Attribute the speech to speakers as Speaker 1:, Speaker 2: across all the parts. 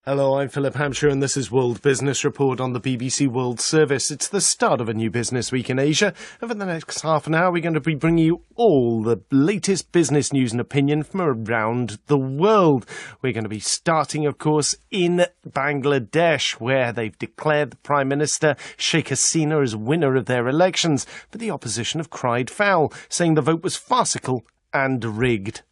Speaker 1: Hello, I'm Philip Hampshire and this is World Business Report on the BBC World Service. It's the start of a new business week in Asia. Over the next half an hour, we're going to be bringing you all the latest business news and opinion from around the world. We're going to be starting, of course, in Bangladesh, where they've declared the Prime Minister, Sheikh Hasina, as winner of their elections. But the opposition have cried foul, saying the vote was farcical and rigged.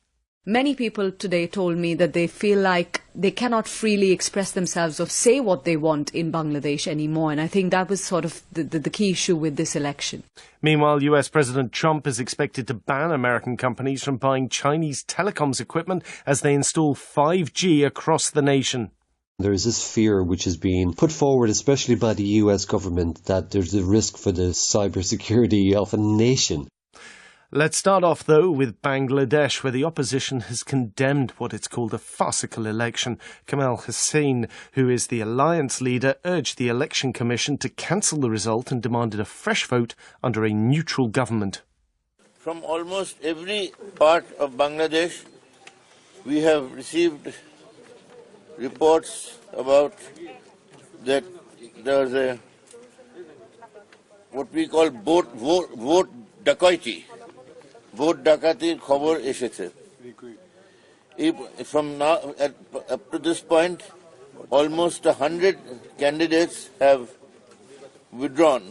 Speaker 2: Many people today told me that they feel like they cannot freely express themselves or say what they want in Bangladesh anymore. And I think that was sort of the key issue with this election.
Speaker 1: Meanwhile, US President Trump is expected to ban American companies from buying Chinese telecoms equipment as they install 5G across the nation.
Speaker 3: There is this fear which is being put forward, especially by the US government, that there's a risk for the cybersecurity of a nation.
Speaker 1: Let's start off, though, with Bangladesh, where the opposition has condemned what it's called a farcical election. Kamal Hussain, who is the alliance leader, urged the election commission to cancel the result and demanded a fresh vote under a neutral government.
Speaker 4: From almost every part of Bangladesh, we have received reports about that there was a what we call vote dacoity. Vote ডাকাতির খবর এসেছে From now up to this point, almost 100 candidates have withdrawn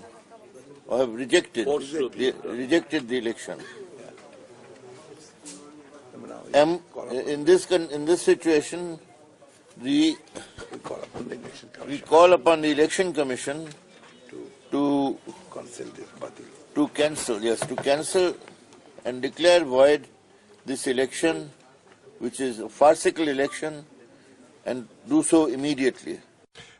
Speaker 4: or have rejected the election. In this situation, we call upon the election commission to cancel and declare void this election, which is a farcical election, and do so immediately.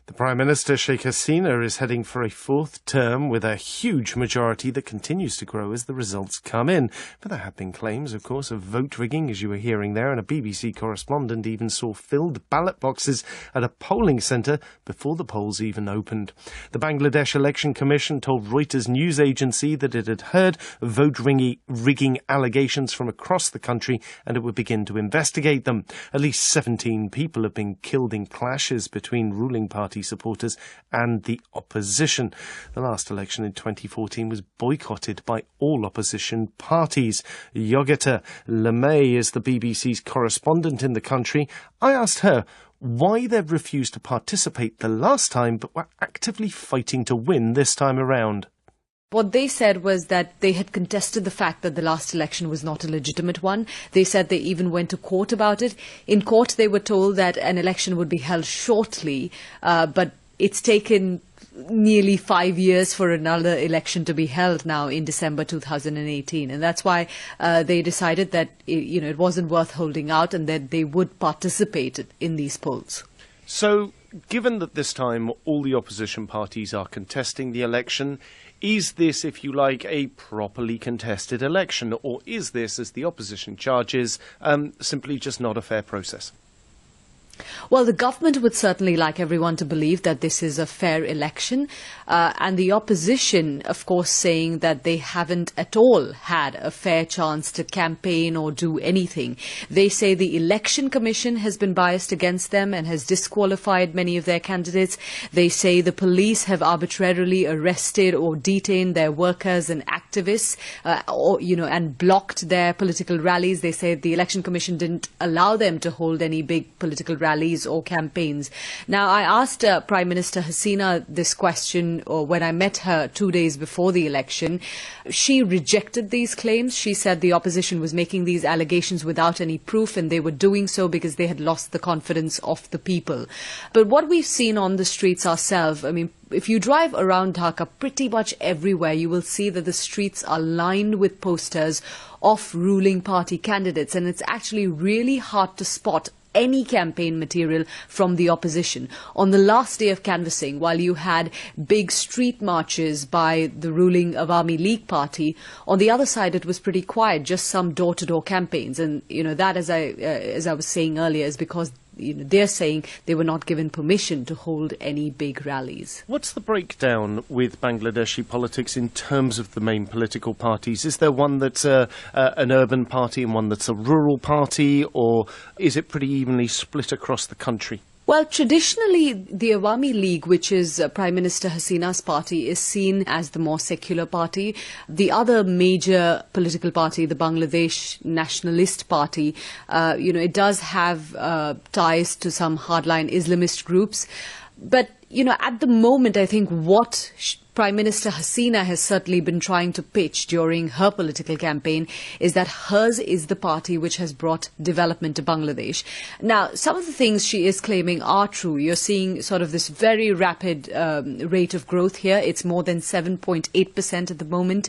Speaker 1: The Prime Minister, Sheikh Hasina, is heading for a fourth term with a huge majority that continues to grow as the results come in. But there have been claims, of course, of vote rigging, as you were hearing there, and a BBC correspondent even saw filled ballot boxes at a polling centre before the polls even opened. The Bangladesh Election Commission told Reuters news agency that it had heard vote rigging allegations from across the country and it would begin to investigate them. At least 17 people have been killed in clashes between ruling party supporters and the opposition. The last election in 2014 was boycotted by all opposition parties. Yogita Lemay is the BBC's correspondent in the country. I asked her why they've refused to participate the last time but were actively fighting to win this time around.
Speaker 2: What they said was that they had contested the fact that the last election was not a legitimate one. They said they even went to court about it. In court, they were told that an election would be held shortly, but it's taken nearly 5 years for another election to be held now in December 2018. And that's why they decided that it wasn't worth holding out and that they would participate in these polls.
Speaker 1: So, given that this time all the opposition parties are contesting the election, is this, if you like, a properly contested election, or is this, as the opposition charges, simply just not a fair process?
Speaker 2: Well, the government would certainly like everyone to believe that this is a fair election, and the opposition, of course, saying that they haven't at all had a fair chance to campaign or do anything. They say the election commission has been biased against them and has disqualified many of their candidates. They say the police have arbitrarily arrested or detained their workers and activists, and blocked their political rallies. They say the election commission didn't allow them to hold any big political rallies or campaigns. Now, I asked Prime Minister Hasina this question when I met her 2 days before the election. She rejected these claims. She said the opposition was making these allegations without any proof, and they were doing so because they had lost the confidence of the people. But what we've seen on the streets ourselves, I mean, if you drive around Dhaka, pretty much everywhere you will see that the streets are lined with posters of ruling party candidates, and it's actually really hard to spot any campaign material from the opposition. On the last day of canvassing, while you had big street marches by the ruling Awami League party, on the other side it was pretty quiet, just some door-to-door campaigns. And that, as I was saying earlier, is because they're saying they were not given permission to hold any big rallies.
Speaker 1: What's the breakdown with Bangladeshi politics in terms of the main political parties? Is there one that's an urban party and one that's a rural party, or is it pretty evenly split across the country?
Speaker 2: Well, traditionally, the Awami League, which is Prime Minister Hasina's party, is seen as the more secular party. The other major political party, the Bangladesh Nationalist Party, it does have ties to some hardline Islamist groups. But, at the moment, I think what Prime Minister Hasina has certainly been trying to pitch during her political campaign is that hers is the party which has brought development to Bangladesh. Now, some of the things she is claiming are true. You're seeing sort of this very rapid rate of growth here. It's more than 7.8% at the moment.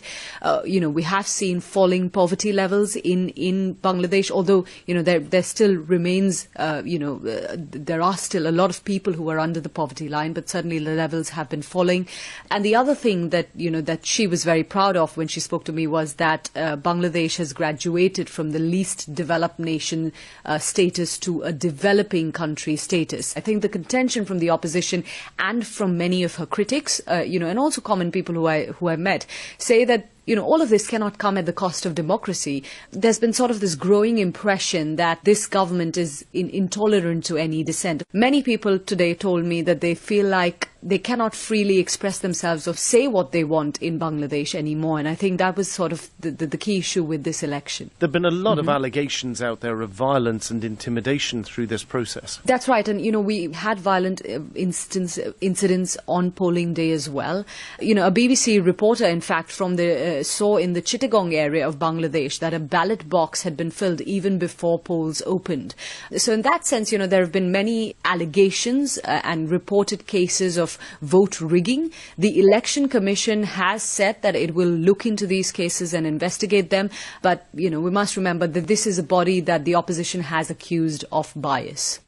Speaker 2: We have seen falling poverty levels in Bangladesh, although, there still remains, there are still a lot of people who are under the poverty line, but certainly the levels have been falling. And the other thing that that she was very proud of when she spoke to me was that Bangladesh has graduated from the least developed nation status to a developing country status. I think the contention from the opposition and from many of her critics, and also common people who I met, say that all of this cannot come at the cost of democracy. There's been sort of this growing impression that this government is intolerant to any dissent. Many people today told me that they feel like they cannot freely express themselves or say what they want in Bangladesh anymore. And I think that was sort of the key issue with this election.
Speaker 1: There have been a lot of allegations out there of violence and intimidation through this process.
Speaker 2: That's right. And, we had violent incidents on polling day as well. A BBC reporter, in fact, from saw in the Chittagong area of Bangladesh that a ballot box had been filled even before polls opened. So in that sense, there have been many allegations and reported cases of vote rigging. The Election Commission has said that it will look into these cases and investigate them. But, we must remember that this is a body that the opposition has accused of bias.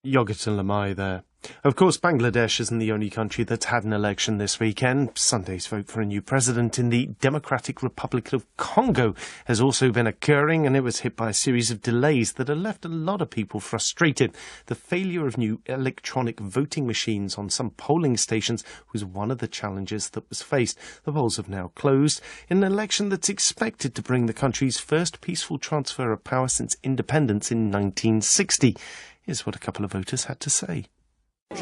Speaker 1: Yogita Lamai there. Of course, Bangladesh isn't the only country that's had an election this weekend. Sunday's vote for a new president in the Democratic Republic of Congo has also been occurring, and it was hit by a series of delays that have left a lot of people frustrated. The failure of new electronic voting machines on some polling stations was one of the challenges that was faced. The polls have now closed in an election that's expected to bring the country's first peaceful transfer of power since independence in 1960. Here's what a couple of voters had to say.
Speaker 5: I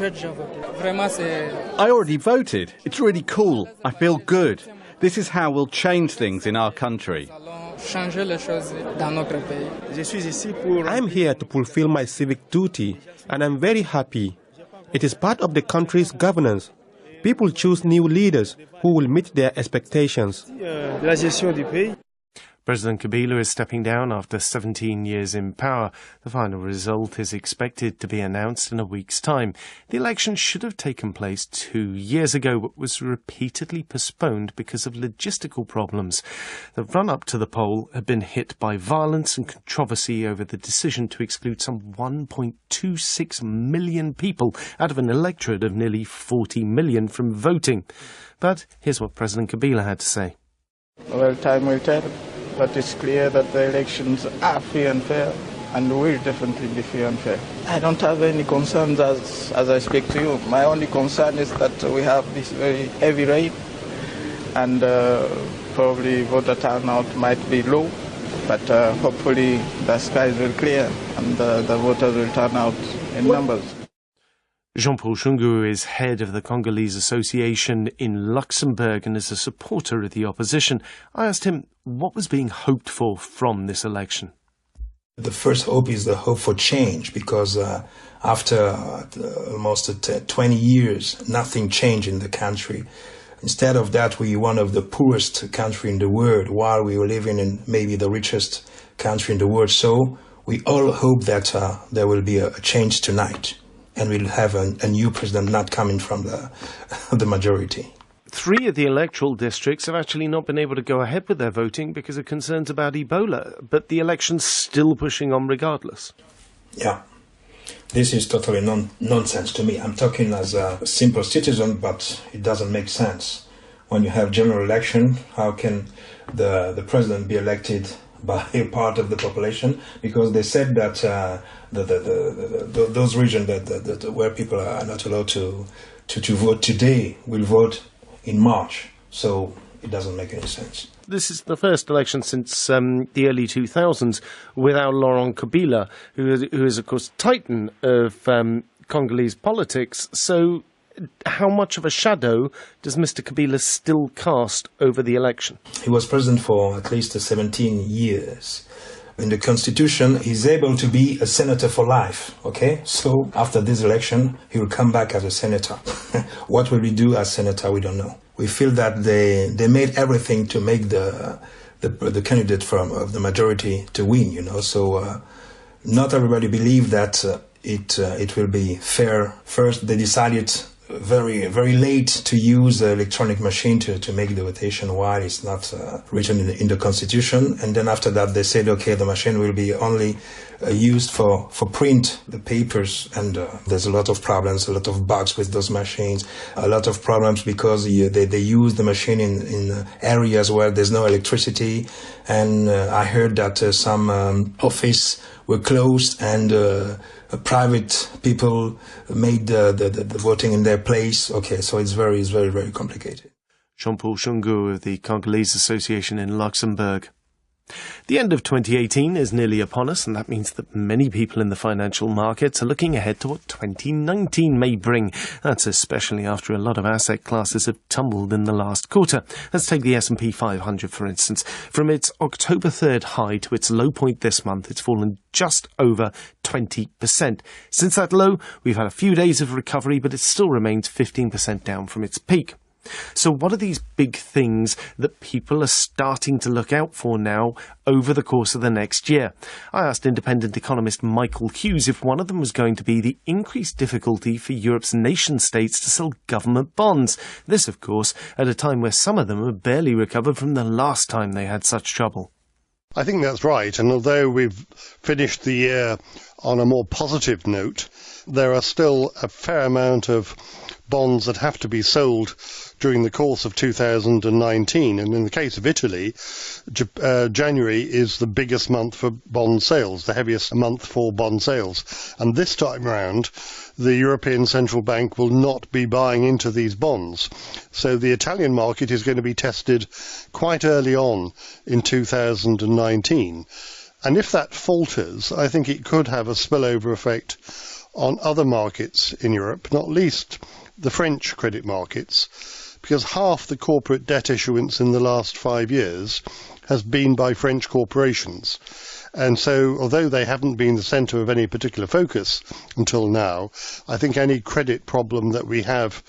Speaker 5: already voted. It's really cool. I feel good. This is how we'll change things in our country.
Speaker 6: I'm here to fulfill my civic duty, and I'm very happy. It is part of the country's governance. People choose new leaders who will meet their expectations.
Speaker 1: President Kabila is stepping down after 17 years in power. The final result is expected to be announced in a week's time. The election should have taken place 2 years ago, but was repeatedly postponed because of logistical problems. The run-up to the poll had been hit by violence and controversy over the decision to exclude some 1.26 million people out of an electorate of nearly 40 million from voting. But here's what President Kabila had to say.
Speaker 7: Well, time will tell. But it's clear that the elections are free and fair, and will definitely be free and fair. I don't have any concerns as I speak to you. My only concern is that we have this very heavy rain, and probably voter turnout might be low, but hopefully the skies will clear and the voters will turn out in numbers.
Speaker 1: Jean-Paul Shungu is head of the Congolese Association in Luxembourg and is a supporter of the opposition. I asked him what was being hoped for from this election.
Speaker 8: The first hope is the hope for change, because after almost 20 years, nothing changed in the country. Instead of that, we're one of the poorest countries in the world, while we were living in maybe the richest country in the world. So we all hope that there will be a change tonight, and we'll have a new president not coming from the majority.
Speaker 1: 3 of the electoral districts have actually not been able to go ahead with their voting because of concerns about Ebola, but the election's still pushing on regardless.
Speaker 8: Yeah, this is totally nonsense to me. I'm talking as a simple citizen, but it doesn't make sense. When you have general election, how can the president be elected by a part of the population? Because they said that those regions that where people are not allowed to vote today will vote in March. So it doesn't make any sense.
Speaker 1: This is the first election since the early 2000s without Laurent Kabila, who is, of course, titan of Congolese politics. So how much of a shadow does Mr. Kabila still cast over the election?
Speaker 8: He was president for at least 17 years. In the constitution, he's able to be a senator for life, okay? So after this election, he will come back as a senator. What will he do as senator, we don't know. We feel that they made everything to make the candidate of the majority to win, you know. So not everybody believe that it will be fair. First, they decided very, very late to use the electronic machine to make the votation while it's not written in the constitution. And then after that, they said, okay, the machine will be only used for print the papers. And there's a lot of problems, a lot of bugs with those machines, a lot of problems because they use the machine in areas where there's no electricity. And I heard that some office were closed and private people made the voting in their place. Okay, so it's very, very complicated.
Speaker 1: Jean-Paul Chungu of the Congolese Association in Luxembourg. The end of 2018 is nearly upon us, and that means that many people in the financial markets are looking ahead to what 2019 may bring. That's especially after a lot of asset classes have tumbled in the last quarter. Let's take the S&P 500, for instance. From its October 3rd high to its low point this month, it's fallen just over 20%. Since that low, we've had a few days of recovery, but it still remains 15% down from its peak. So what are these big things that people are starting to look out for now over the course of the next year? I asked independent economist Michael Hughes if one of them was going to be the increased difficulty for Europe's nation-states to sell government bonds. This, of course, at a time where some of them have barely recovered from the last time they had such trouble.
Speaker 9: I think that's right, and although we've finished the year on a more positive note, there are still a fair amount of bonds that have to be sold during the course of 2019. And in the case of Italy, January is the biggest month for bond sales, the heaviest month for bond sales. And this time round, the European Central Bank will not be buying into these bonds. So the Italian market is going to be tested quite early on in 2019. And if that falters, I think it could have a spillover effect on other markets in Europe, not least the French credit markets, because half the corporate debt issuance in the last 5 years has been by French corporations. And so, although they haven't been the centre of any particular focus until now, I think any credit problem that we have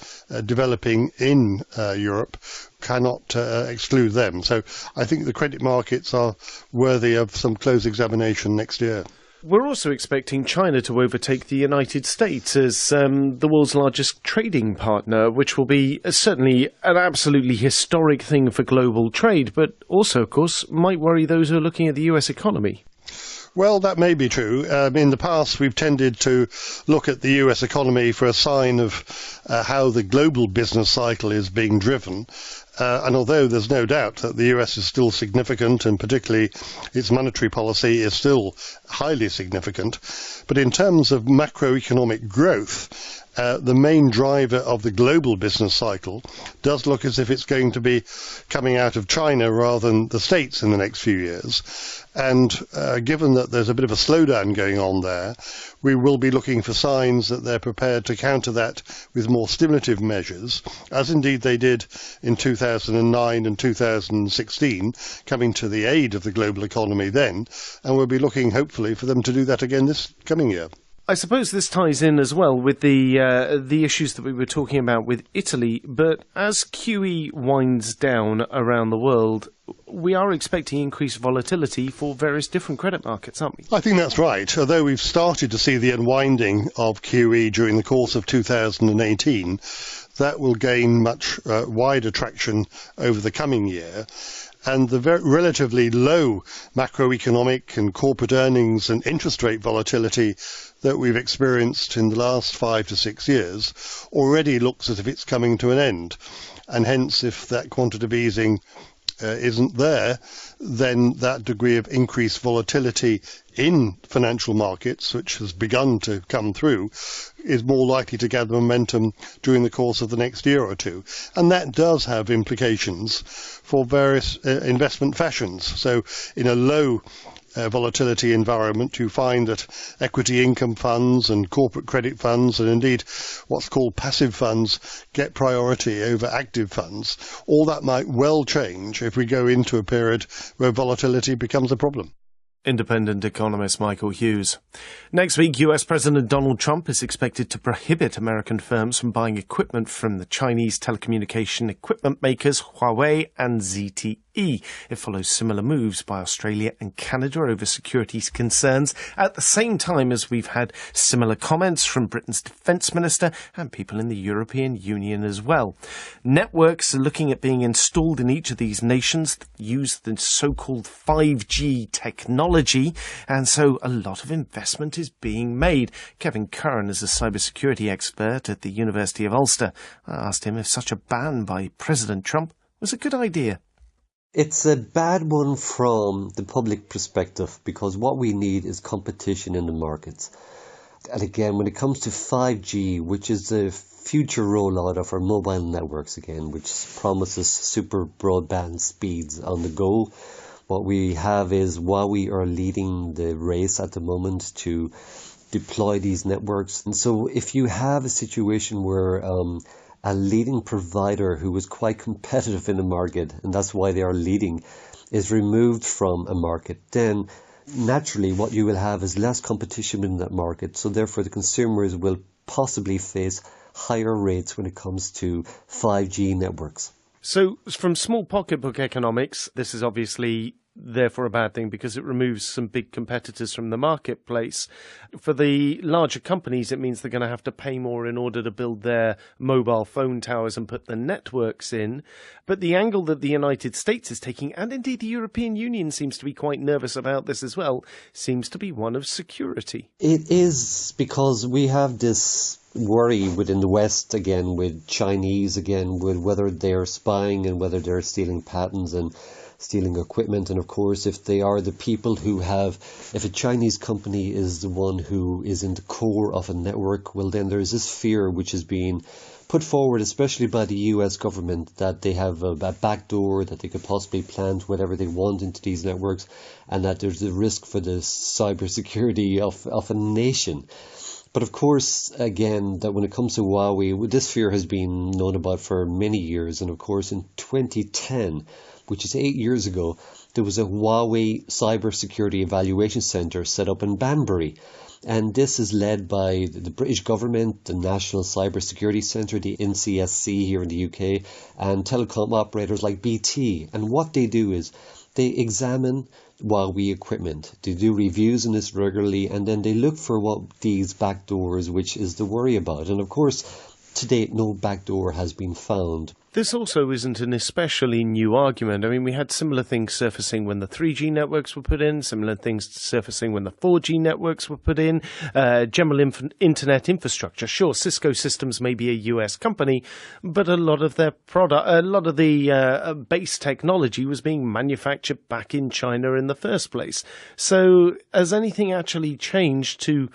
Speaker 9: developing in Europe cannot exclude them. So I think the credit markets are worthy of some close examination next year.
Speaker 1: We're also expecting China to overtake the United States as the world's largest trading partner, which will be certainly an absolutely historic thing for global trade, but also, of course, might worry those who are looking at the US economy.
Speaker 9: Well, that may be true. In the past, we've tended to look at the US economy for a sign of how the global business cycle is being driven. And although there's no doubt that the US is still significant, and particularly its monetary policy is still highly significant, but in terms of macroeconomic growth, the main driver of the global business cycle does look as if it's going to be coming out of China rather than the States in the next few years. And given that there's a bit of a slowdown going on there, we will be looking for signs that they're prepared to counter that with more stimulative measures, as indeed they did in 2009 and 2016, coming to the aid of the global economy then. And we'll be looking, hopefully, for them to do that again this coming year.
Speaker 1: I suppose this ties in as well with the issues that we were talking about with Italy, but as QE winds down around the world, we are expecting increased volatility for various different credit markets, aren't we?
Speaker 9: I think that's right. Although we've started to see the unwinding of QE during the course of 2018, that will gain much wider traction over the coming year. And the relatively low macroeconomic and corporate earnings and interest rate volatility that we've experienced in the last 5 to 6 years already looks as if it's coming to an end. And hence, if that quantitative easing isn't there, then that degree of increased volatility in financial markets, which has begun to come through, is more likely to gather momentum during the course of the next year or two. And that does have implications for various investment fashions. So in a low volatility environment, you find that equity income funds and corporate credit funds, and indeed what's called passive funds, get priority over active funds. All that might well change if we go into a period where volatility becomes a problem.
Speaker 1: Independent economist Michael Hughes. Next week, US President Donald Trump is expected to prohibit American firms from buying equipment from the Chinese telecommunication equipment makers Huawei and ZTE. It follows similar moves by Australia and Canada over securities concerns, at the same time as we've had similar comments from Britain's defence minister and people in the European Union as well. Networks are looking at being installed in each of these nations that use the so-called 5G technology, and so a lot of investment is being made. Kevin Curran is a cybersecurity expert at the University of Ulster. I asked him if such a ban by President Trump was a good idea.
Speaker 3: It's a bad one from the public perspective, because what we need is competition in the markets. And again, when it comes to 5G, which is the future rollout of our mobile networks again, which promises super broadband speeds on the go, what we have is Huawei are leading the race at the moment to deploy these networks. And so if you have a situation where a leading provider who was quite competitive in the market, and that's why they are leading, is removed from a market, then naturally what you will have is less competition in that market. So therefore the consumers will possibly face higher rates when it comes to 5G networks.
Speaker 1: So from small pocketbook economics, this is obviously therefore a bad thing because it removes some big competitors from the marketplace. For the larger companies, it means they're going to have to pay more in order to build their mobile phone towers and put the networks in. But the angle that the United States is taking, and indeed the European Union seems to be quite nervous about this as well, seems to be one of security.
Speaker 3: It is, because we have this worry within the West again, with Chinese again, with whether they're spying and whether they're stealing patents and stealing equipment. And of course, if they are the people who have, if a Chinese company is the one who is in the core of a network, well then there's this fear which is being put forward, especially by the US government, that they have a backdoor, that they could possibly plant whatever they want into these networks, and that there's a risk for the cybersecurity of a nation. But of course, again, that when it comes to Huawei, this fear has been known about for many years. And of course, in 2010, which is 8 years ago, there was a Huawei Cybersecurity Evaluation Centre set up in Banbury. And this is led by the British government, the National Cybersecurity Centre, the NCSC here in the UK, and telecom operators like BT. And what they do is they examine Huawei equipment. They do reviews on this regularly, and then they look for what these backdoors, which is the worry about. And of course, to date, no backdoor has been found.
Speaker 1: This also isn't an especially new argument. I mean, we had similar things surfacing when the 3G networks were put in, similar things surfacing when the 4G networks were put in, general internet infrastructure. Sure, Cisco Systems may be a US company, but a lot of their base technology was being manufactured back in China in the first place. So has anything actually changed to,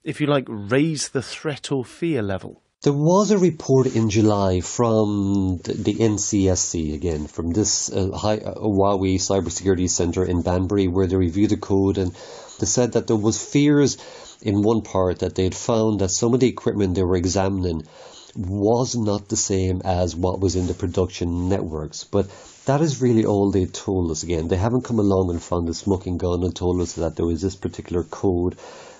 Speaker 1: if you like, raise the threat or fear level?
Speaker 3: There was a report in July from the NCSC, again, from this Huawei Cybersecurity Centre in Banbury, where they reviewed the code, and they said that there was fears in one part that they had found that some of the equipment they were examining was not the same as what was in the production networks. But that is really all they told us. Again, they haven't come along and found the smoking gun and told us that there was this particular code.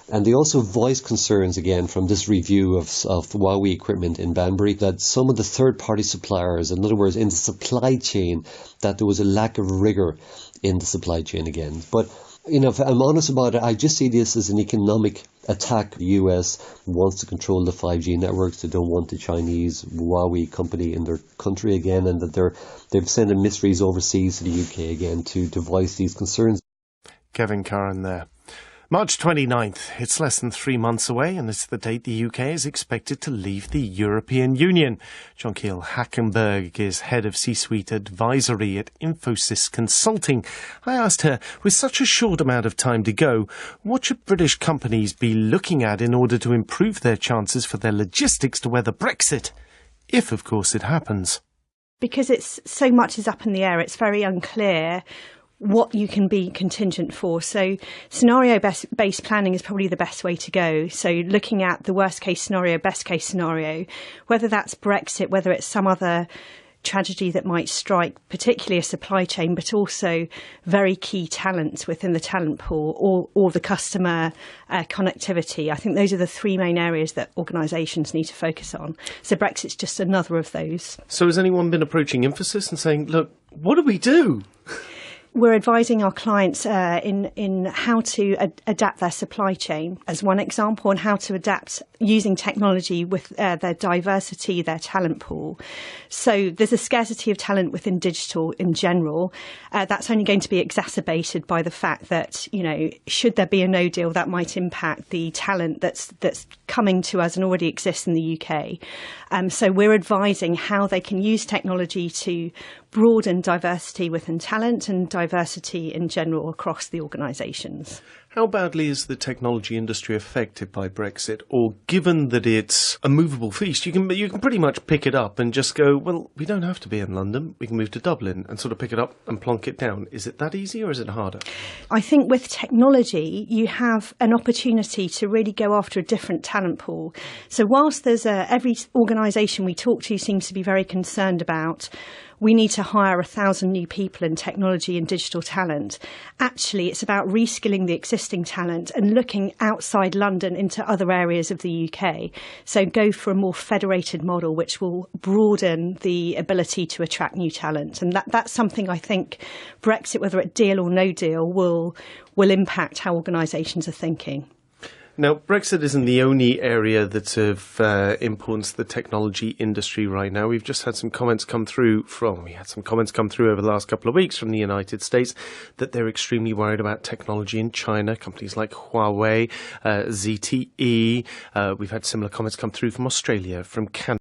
Speaker 3: And they also voiced concerns again from this review of Huawei equipment in Banbury that some of the third-party suppliers, in other words, in the supply chain, that there was a lack of rigour in the supply chain again. But, you know, if I'm honest about it, I just see this as an economic attack. The US wants to control the 5G networks. They don't want the Chinese Huawei company in their country again, and that they've sent emissaries overseas to the UK again to voice these concerns.
Speaker 1: Kevin Curran there. March 29th, it's less than 3 months away, and it's the date the UK is expected to leave the European Union. Jonquil Hackenberg is head of C-suite advisory at Infosys Consulting. I asked her, with such a short amount of time to go, what should British companies be looking at in order to improve their chances for their logistics to weather Brexit, if, of course, it happens?
Speaker 10: Because it's so much is up in the air, it's very unclear what you can be contingent for. So scenario-based planning is probably the best way to go. So looking at the worst-case scenario, best-case scenario, whether that's Brexit, whether it's some other tragedy that might strike, particularly a supply chain, but also very key talent within the talent pool or the customer connectivity. I think those are the three main areas that organisations need to focus on. So Brexit's just another of those.
Speaker 1: So has anyone been approaching Infosys and saying, look, what do we do?
Speaker 10: We're advising our clients in how to adapt their supply chain as one example, and how to adapt using technology with their diversity, their talent pool. So there's a scarcity of talent within digital in general. That's only going to be exacerbated by the fact that, you know, should there be a no deal, that might impact the talent that's coming to us and already exists in the UK. So we're advising how they can use technology to broaden diversity within talent and diversity in general across the organisations.
Speaker 1: How badly is the technology industry affected by Brexit? Or given that it's a movable feast, you can pretty much pick it up and just go, well, we don't have to be in London, we can move to Dublin, and sort of pick it up and plonk it down. Is it that easy or is it harder?
Speaker 10: I think with technology, you have an opportunity to really go after a different talent pool. So whilst there's every organisation we talk to seems to be very concerned about, we need to hire 1,000 new people in technology and digital talent. Actually, it's about reskilling the existing talent and looking outside London into other areas of the UK. So go for a more federated model, which will broaden the ability to attract new talent. And that's something I think Brexit, whether it deal or no deal, will impact how organisations are thinking.
Speaker 1: Now, Brexit isn't the only area that's of importance to the technology industry right now. We've just had some comments come through over the last couple of weeks from the United States that they're extremely worried about technology in China, companies like Huawei, ZTE. We've had similar comments come through from Australia, from Canada.